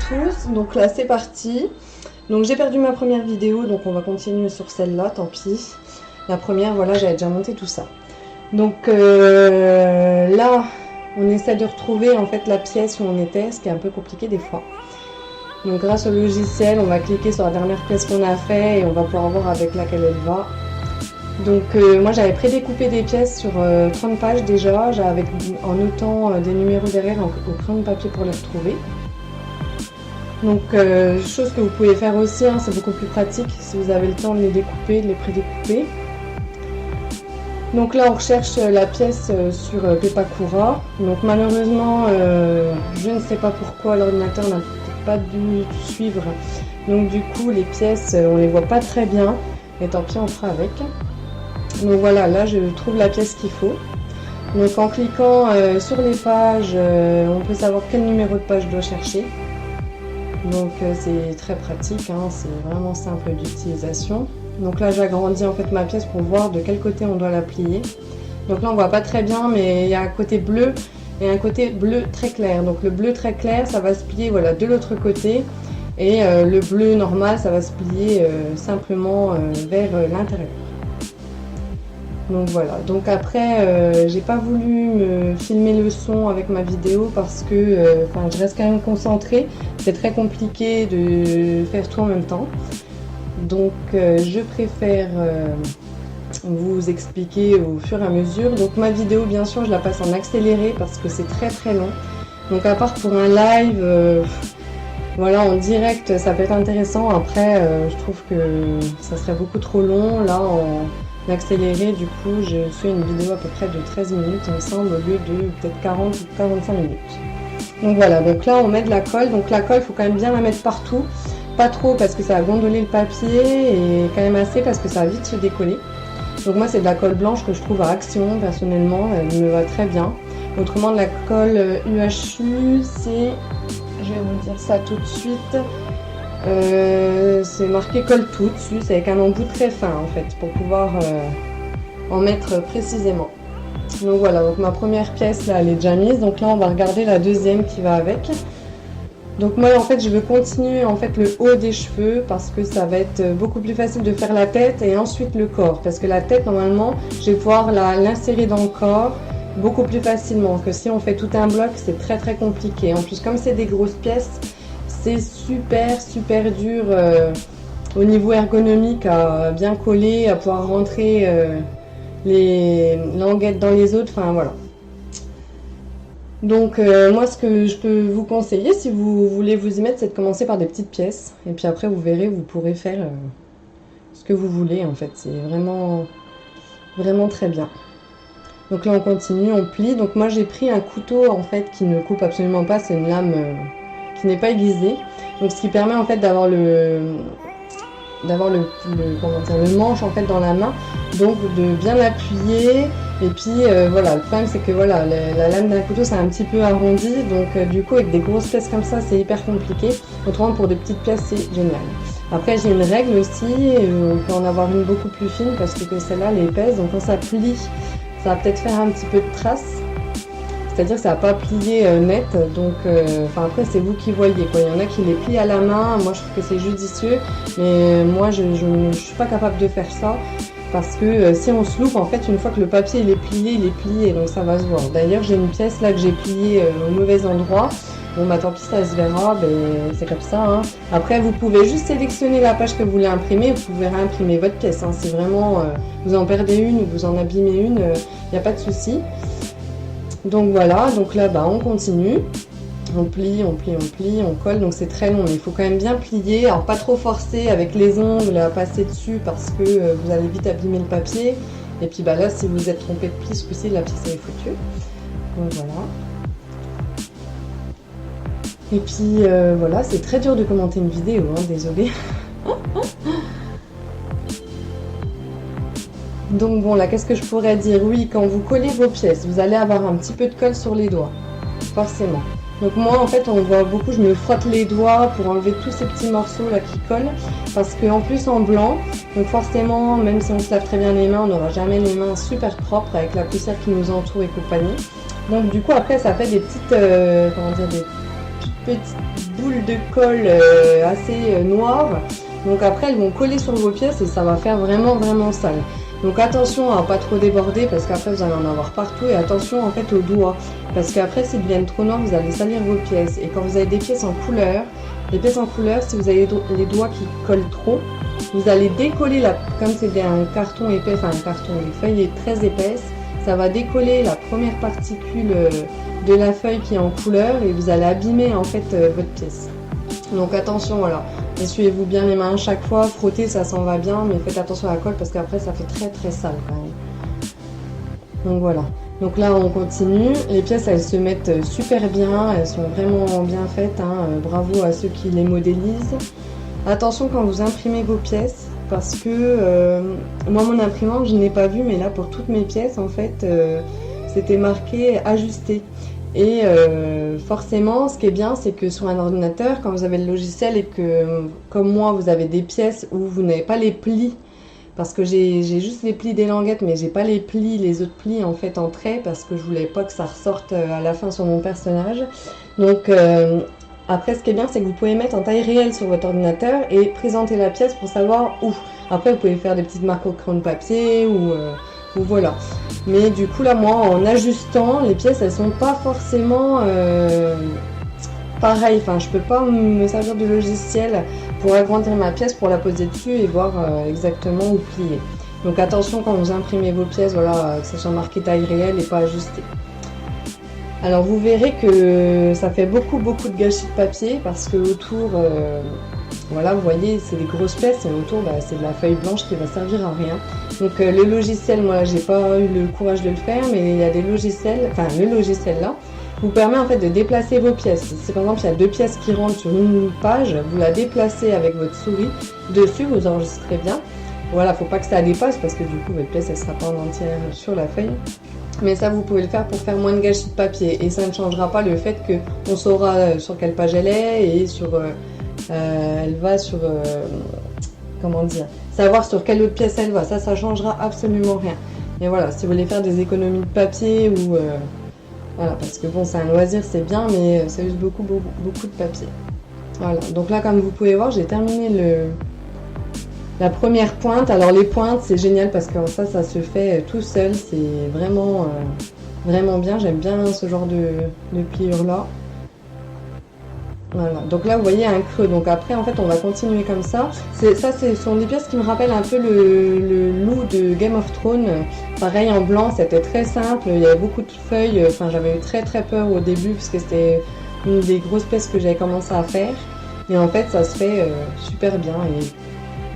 tous, donc là c'est parti. Donc j'ai perdu ma première vidéo, donc on va continuer sur celle-là, tant pis. La première, voilà, j'avais déjà monté tout ça. Donc là, on essaie de retrouver en fait la pièce où on était, ce qui est un peu compliqué des fois. Donc grâce au logiciel, on va cliquer sur la dernière pièce qu'on a fait et on va pouvoir voir avec laquelle elle va. Donc moi j'avais prédécoupé des pièces sur 30 pages déjà, en notant des numéros derrière au crayon de papier pour les retrouver. Donc chose que vous pouvez faire aussi, hein, c'est beaucoup plus pratique si vous avez le temps de les découper, de les prédécouper. Donc là on recherche la pièce sur Pepakura. Donc malheureusement je ne sais pas pourquoi l'ordinateur n'a pas dû suivre. Donc du coup les pièces on les voit pas très bien. Et tant pis, on fera avec. Donc voilà, là je trouve la pièce qu'il faut. Donc en cliquant sur les pages, on peut savoir quel numéro de page je dois chercher. Donc c'est très pratique, hein, c'est vraiment simple d'utilisation. Donc là j'agrandis en fait ma pièce pour voir de quel côté on doit la plier. Donc là on voit pas très bien, mais il y a un côté bleu et un côté bleu très clair. Donc le bleu très clair, ça va se plier voilà, de l'autre côté. Et le bleu normal, ça va se plier simplement vers l'intérieur. Donc voilà, donc après j'ai pas voulu me filmer le son avec ma vidéo parce que je reste quand même concentrée. C'est très compliqué de faire tout en même temps. Donc je préfère vous expliquer au fur et à mesure. Donc ma vidéo bien sûr je la passe en accéléré parce que c'est très très long. Donc à part pour un live, voilà, en direct ça peut être intéressant. Après je trouve que ça serait beaucoup trop long. Là en accéléré, du coup je fais une vidéo à peu près de 13 minutes il me semble, au lieu de peut-être 40 ou 45 minutes. Donc voilà, donc là on met de la colle. Donc la colle, il faut quand même bien la mettre partout. Pas trop parce que ça va gondoler le papier, et quand même assez parce que ça va vite se décoller. Donc moi c'est de la colle blanche que je trouve à Action, personnellement, elle me va très bien. Autrement de la colle UHU, c'est, je vais vous dire ça tout de suite, c'est marqué colle tout dessus, c'est avec un embout très fin en fait, pour pouvoir en mettre précisément. Donc voilà, donc ma première pièce là elle est déjà mise, donc là on va regarder la deuxième qui va avec. Donc moi en fait je veux continuer en fait le haut des cheveux parce que ça va être beaucoup plus facile de faire la tête et ensuite le corps, parce que la tête normalement je vais pouvoir l'insérer dans le corps beaucoup plus facilement que si on fait tout un bloc, c'est très très compliqué. En plus comme c'est des grosses pièces, c'est super dur au niveau ergonomique à bien coller, à pouvoir rentrer les languettes dans les autres, enfin voilà. Donc moi ce que je peux vous conseiller si vous voulez vous y mettre, c'est de commencer par des petites pièces et puis après vous verrez, vous pourrez faire ce que vous voulez en fait, c'est vraiment très bien. Donc là on continue, on plie. Donc moi j'ai pris un couteau en fait qui ne coupe absolument pas, c'est une lame qui n'est pas aiguisée. Donc ce qui permet en fait d'avoir le manche en fait dans la main, donc de bien appuyer. Et puis voilà, le problème c'est que voilà, la lame d'un couteau c'est un petit peu arrondi, donc du coup avec des grosses pièces comme ça c'est hyper compliqué. Autrement pour des petites pièces c'est génial. Après j'ai une règle aussi, on peut en avoir une beaucoup plus fine parce que celle-là elle est épaisse, donc quand ça plie, ça va peut-être faire un petit peu de traces. C'est-à-dire que ça va pas plier net, donc après c'est vous qui voyez quoi. Il y en a qui les plient à la main, moi je trouve que c'est judicieux, mais moi je suis pas capable de faire ça. Parce que si on se loupe, en fait, une fois que le papier il est plié, donc ça va se voir. D'ailleurs, j'ai une pièce là que j'ai pliée au mauvais endroit. Bon, bah tant pis, ça se verra, c'est comme ça. Hein. Après, vous pouvez juste sélectionner la page que vous voulez imprimer, vous pouvez réimprimer votre pièce. Hein. Si vraiment vous en perdez une ou vous en abîmez une, il n'y a pas de souci. Donc voilà, donc là, on continue. On plie, on colle, donc c'est très long, mais il faut quand même bien plier, alors pas trop forcer avec les ongles à passer dessus parce que vous allez vite abîmer le papier. Et puis là, si vous êtes trompé de pli, ce coup-ci, la pièce est foutue. Donc voilà. Et puis voilà, c'est très dur de commenter une vidéo, hein, désolé. Donc bon, là, qu'est-ce que je pourrais dire? Oui, quand vous collez vos pièces, vous allez avoir un petit peu de colle sur les doigts, forcément. Donc moi en fait on voit beaucoup, je me frotte les doigts pour enlever tous ces petits morceaux là qui collent, parce qu'en plus en blanc, donc forcément même si on se lave très bien les mains, on n'aura jamais les mains super propres avec la poussière qui nous entoure et compagnie. Donc du coup après ça fait des petites, des toutes petites boules de colle assez noires. Donc après elles vont coller sur vos pièces et ça va faire vraiment sale. Donc attention à pas trop déborder parce qu'après vous allez en avoir partout, et attention en fait aux doigts parce qu'après s'ils deviennent trop noirs vous allez salir vos pièces. Et quand vous avez des pièces en couleur, les pièces en couleur, si vous avez les doigts qui collent trop, vous allez décoller comme c'est un carton épais, enfin un carton, les feuilles est très épaisse, ça va décoller la première particule de la feuille qui est en couleur et vous allez abîmer en fait votre pièce. Donc attention, voilà, essuyez-vous bien les mains chaque fois, frottez, ça s'en va bien, mais faites attention à la colle parce qu'après ça fait très sale quand même. Donc voilà, donc là on continue, les pièces elles se mettent super bien, elles sont vraiment bien faites, hein. Bravo à ceux qui les modélisent. Attention quand vous imprimez vos pièces, parce que moi mon imprimante je n'ai pas vu, mais là pour toutes mes pièces en fait c'était marqué ajusté. Et forcément ce qui est bien c'est que sur un ordinateur quand vous avez le logiciel et que comme moi vous avez des pièces où vous n'avez pas les plis, parce que j'ai juste les plis des languettes mais j'ai pas les plis, les autres plis en fait en trait parce que je voulais pas que ça ressorte à la fin sur mon personnage. Donc après ce qui est bien c'est que vous pouvez mettre en taille réelle sur votre ordinateur et présenter la pièce pour savoir où. Après vous pouvez faire des petites marques au crayon de papier ou voilà. Mais du coup là moi en ajustant les pièces elles sont pas forcément pareilles. Enfin je peux pas me servir du logiciel pour agrandir ma pièce, pour la poser dessus et voir exactement où plier. Donc attention quand vous imprimez vos pièces, voilà, que ça soit marqué taille réelle et pas ajusté. Alors vous verrez que ça fait beaucoup de gâchis de papier parce que autour, voilà, vous voyez, c'est des grosses pièces et autour, c'est de la feuille blanche qui va servir à rien. Donc le logiciel, moi j'ai pas eu le courage de le faire, mais il y a des logiciels, enfin le logiciel là, vous permet en fait de déplacer vos pièces. Si par exemple il y a deux pièces qui rentrent sur une page, vous la déplacez avec votre souris dessus, vous enregistrez bien. Voilà, faut pas que ça dépasse parce que du coup votre pièce elle sera pas en entière sur la feuille. Mais ça vous pouvez le faire pour faire moins de gâchis de papier et ça ne changera pas le fait qu'on saura sur quelle page elle est et sur elle va sur comment dire, savoir sur quelle autre pièce elle va. Ça changera absolument rien. Et voilà, si vous voulez faire des économies de papier ou voilà, parce que bon c'est un loisir, c'est bien, mais ça use beaucoup de papier. Voilà, donc là comme vous pouvez voir j'ai terminé la première pointe. Alors les pointes c'est génial parce que ça se fait tout seul, c'est vraiment bien, j'aime bien ce genre de pliure là. Voilà, donc là vous voyez un creux, donc après en fait on va continuer comme ça. Ce sont des pièces qui me rappellent un peu le loup de Game of Thrones, pareil en blanc, c'était très simple, il y avait beaucoup de feuilles, enfin j'avais eu très peur au début parce que c'était une des grosses pièces que j'avais commencé à faire, et en fait ça se fait super bien. Et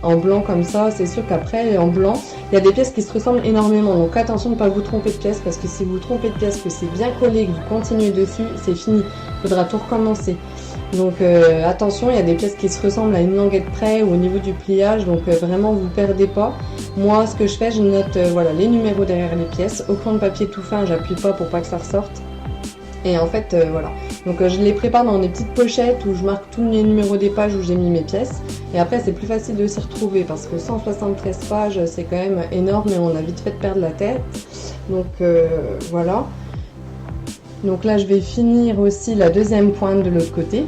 en blanc comme ça, c'est sûr qu'après en blanc il y a des pièces qui se ressemblent énormément, donc attention de ne pas vous tromper de pièce parce que si vous trompez de pièce, que c'est bien collé, que vous continuez dessus, c'est fini, il faudra tout recommencer. Donc attention, il y a des pièces qui se ressemblent à une languette près ou au niveau du pliage, donc vraiment vous perdez pas. Moi ce que je fais, je note voilà, les numéros derrière les pièces, au crayon de papier tout fin, j'appuie pas pour pas que ça ressorte. Et en fait voilà, donc je les prépare dans des petites pochettes où je marque tous les numéros des pages où j'ai mis mes pièces. Et après c'est plus facile de s'y retrouver parce que 173 pages c'est quand même énorme et on a vite fait de perdre la tête. Donc voilà. Donc là je vais finir aussi la deuxième pointe de l'autre côté.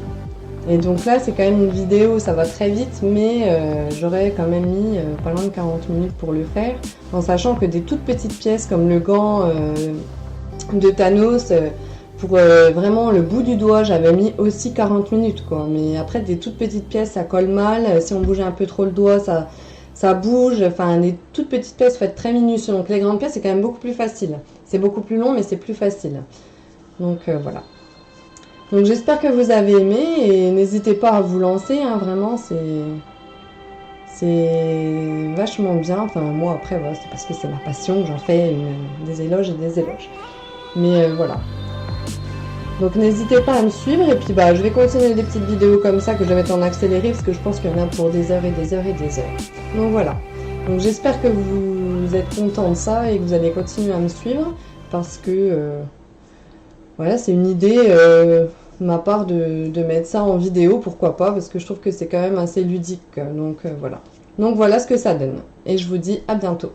Et donc là c'est quand même une vidéo, ça va très vite, mais j'aurais quand même mis pas loin de 40 minutes pour le faire, en sachant que des toutes petites pièces comme le gant de Thanos, pour vraiment le bout du doigt j'avais mis aussi 40 minutes quoi. Mais après des toutes petites pièces ça colle mal, si on bouge un peu trop le doigt ça bouge, enfin des toutes petites pièces faites très minutieuses. Donc les grandes pièces c'est quand même beaucoup plus facile, c'est beaucoup plus long mais c'est plus facile. Donc voilà. Donc j'espère que vous avez aimé et n'hésitez pas à vous lancer, hein, vraiment c'est vachement bien. Enfin moi après voilà, c'est parce que c'est ma passion, j'en fais des éloges et des éloges. Mais voilà. Donc n'hésitez pas à me suivre et puis je vais continuer des petites vidéos comme ça que je vais mettre en accéléré parce que je pense qu'il y en a pour des heures et des heures et des heures. Donc voilà. Donc j'espère que vous êtes contents de ça et que vous allez continuer à me suivre parce que voilà, c'est une idée de ma part de mettre ça en vidéo, pourquoi pas, parce que je trouve que c'est quand même assez ludique. Donc voilà. Donc voilà ce que ça donne. Et je vous dis à bientôt.